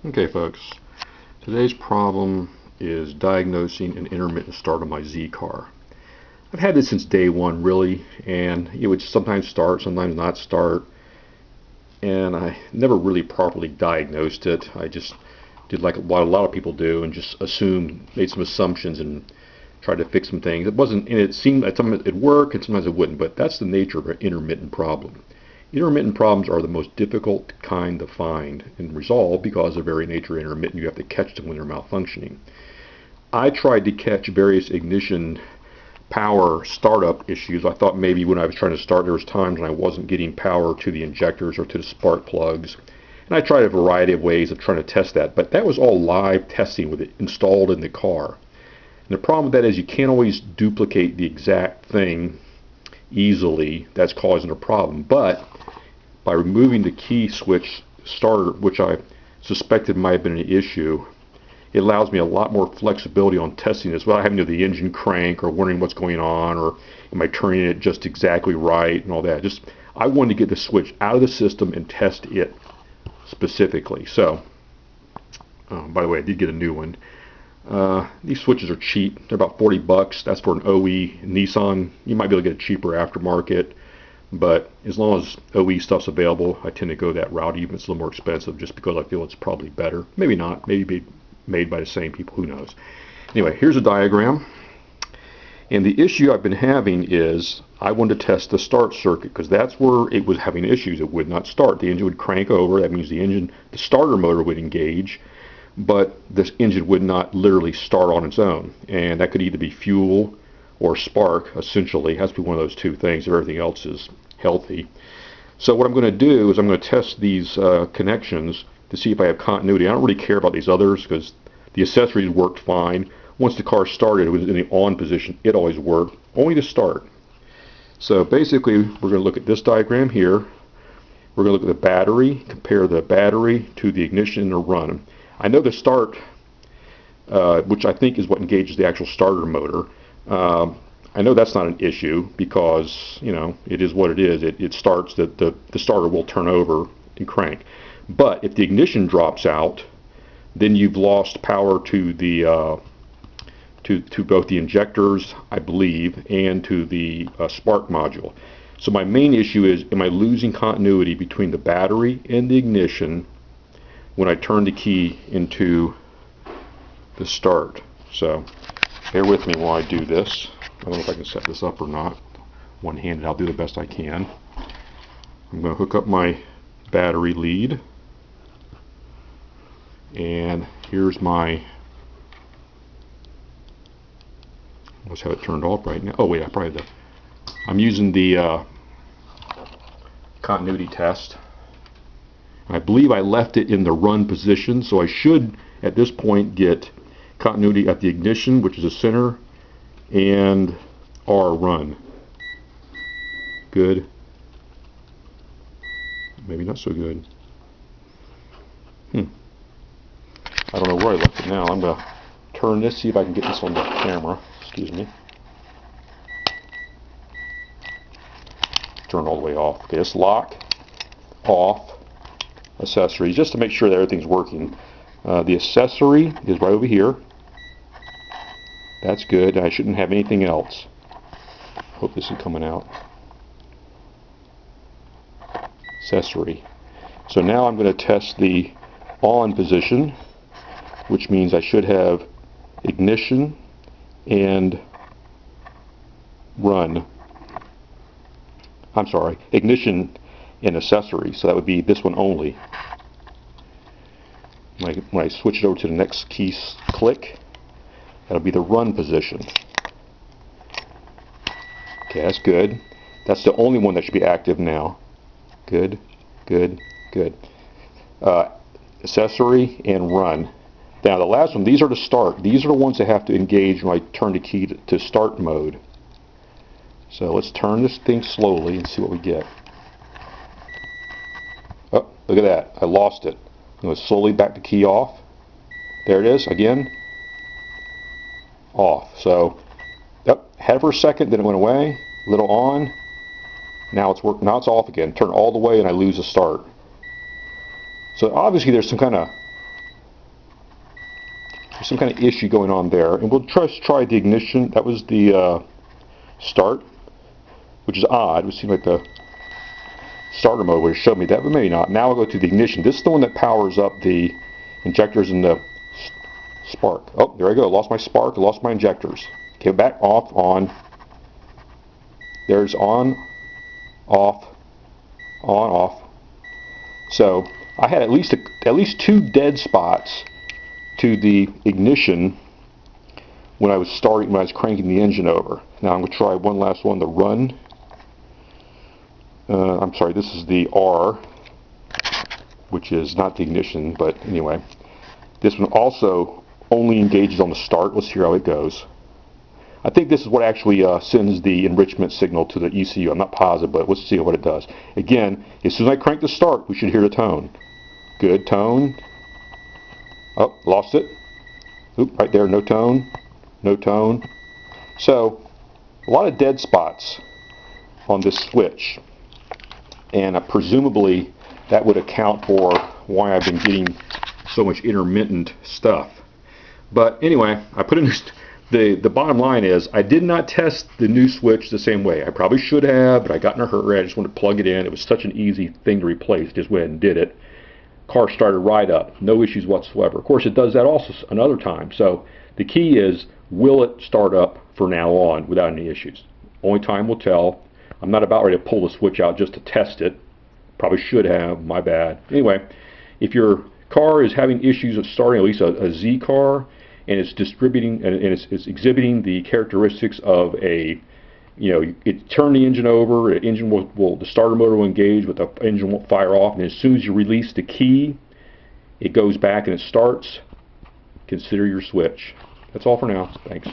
Okay folks, today's problem is diagnosing an intermittent start on my Z car. I've had this since day one really, and it would sometimes start, sometimes not start, and I never really properly diagnosed it. I just did like what a lot of people do and just made some assumptions and tried to fix some things. It wasn't, and it seemed that sometimes it'd work and sometimes it wouldn't, but that's the nature of an intermittent problem. Intermittent problems are the most difficult kind to find and resolve because of their very nature intermittent. You have to catch them when they're malfunctioning. I tried to catch various ignition power startup issues. I thought maybe when I was trying to start there was times when I wasn't getting power to the injectors or to the spark plugs. And I tried a variety of ways of trying to test that, but that was all live testing with it installed in the car. And the problem with that is you can't always duplicate the exact thing easily. That's causing a problem. But by removing the key switch starter, which I suspected might have been an issue, it allows me a lot more flexibility on testing this without having to do the engine crank or wondering what's going on or am I turning it just exactly right and all that. Just I wanted to get the switch out of the system and test it specifically. So, by the way, I did get a new one. These switches are cheap. They're about 40 bucks. That's for an OE Nissan. You might be able to get a cheaper aftermarket. But as long as OE stuff's available, I tend to go that route, even if it's a little more expensive, just because I feel it's probably better. Maybe not. Maybe be made by the same people. Who knows? Anyway, here's a diagram. And the issue I've been having is I wanted to test the start circuit because that's where it was having issues. It would not start. The engine would crank over. That means the starter motor would engage, but this engine would not literally start on its own. And that could either be fuel or spark, essentially. It has to be one of those two things if everything else is healthy. So what I'm going to do is I'm going to test these connections to see if I have continuity. I don't really care about these others because the accessories worked fine. Once the car started, it was in the on position. It always worked, only to start. So basically, we're going to look at this diagram here. We're going to look at the battery, compare the battery to the ignition and the run. I know the start, which I think is what engages the actual starter motor. I know that's not an issue because, you know, it is what it is. It starts, the starter will turn over and crank. But if the ignition drops out, then you've lost power to the to both the injectors, I believe, and to the spark module. So my main issue is, am I losing continuity between the battery and the ignition when I turn the key into the start? So bear with me while I do this. I don't know if I can set this up or not. One-handed, I'll do the best I can. I'm going to hook up my battery lead. And here's my, let's have it turned off right now. Oh wait, I'm using the continuity test. I believe I left it in the run position, so I should at this point get continuity at the ignition, which is the center, and R run. Good. Maybe not so good. I don't know where I left it now. I'm going to turn this, see if I can get this on the camera. Excuse me. Turn all the way off. Okay, it's lock, off, accessories, just to make sure that everything's working. The accessory is right over here. That's good. I shouldn't have anything else. Hope this is coming out. Accessory. So now I'm going to test the on position, which means I should have ignition and run. I'm sorry, ignition and accessory. So that would be this one only. When I switch it over to the next key click, that'll be the run position. Okay, that's good. That's the only one that should be active now. Good, good, good. Accessory and run. Now the last one, these are to start. These are the ones that have to engage when I turn the key to start mode. So let's turn this thing slowly and see what we get. Oh, look at that. I lost it. I'm going to slowly back the key off. There it is again. Off. So, yep, had it for a second, then it went away. A little on. Now it's working. Now it's off again. Turn all the way and I lose the start. So obviously there's some kind of There's some kind of issue going on there. And we'll try the ignition. That was the start, which is odd. It seemed like the starter mode would have showed me that, but maybe not. Now I'll go to the ignition. This is the one that powers up the injectors and the spark. Oh, there I go. Lost my spark. Lost my injectors. Okay, back off, on. There's on, off, on, off. So I had at least 2 dead spots to the ignition when I was cranking the engine over. Now I'm going to try one last one, the run. I'm sorry, this is the R, which is not the ignition, but anyway. This one also only engages on the start. Let's hear how it goes. I think this is what actually sends the enrichment signal to the ECU. I'm not positive, but let's see what it does. Again, as soon as I crank the start, we should hear the tone. Good tone. Oh, lost it. Oop, right there, no tone. No tone. So, a lot of dead spots on this switch. And presumably that would account for why I've been getting so much intermittent stuff. But anyway, I put in the bottom line is I did not test the new switch the same way. I probably should have, but I got in a hurry. I just wanted to plug it in. It was such an easy thing to replace. Just went and did it. Car started right up. No issues whatsoever. Of course, it does that also another time. So the key is, will it start up from now on without any issues? Only time will tell. I'm not about ready to pull the switch out just to test it. Probably should have, my bad. Anyway, if your car is having issues of starting, at least a Z car, and it's distributing and it's exhibiting the characteristics of a, it turn the engine over, the starter motor will engage, but the engine won't fire off, and as soon as you release the key, it goes back and it starts. Consider your switch. That's all for now. Thanks.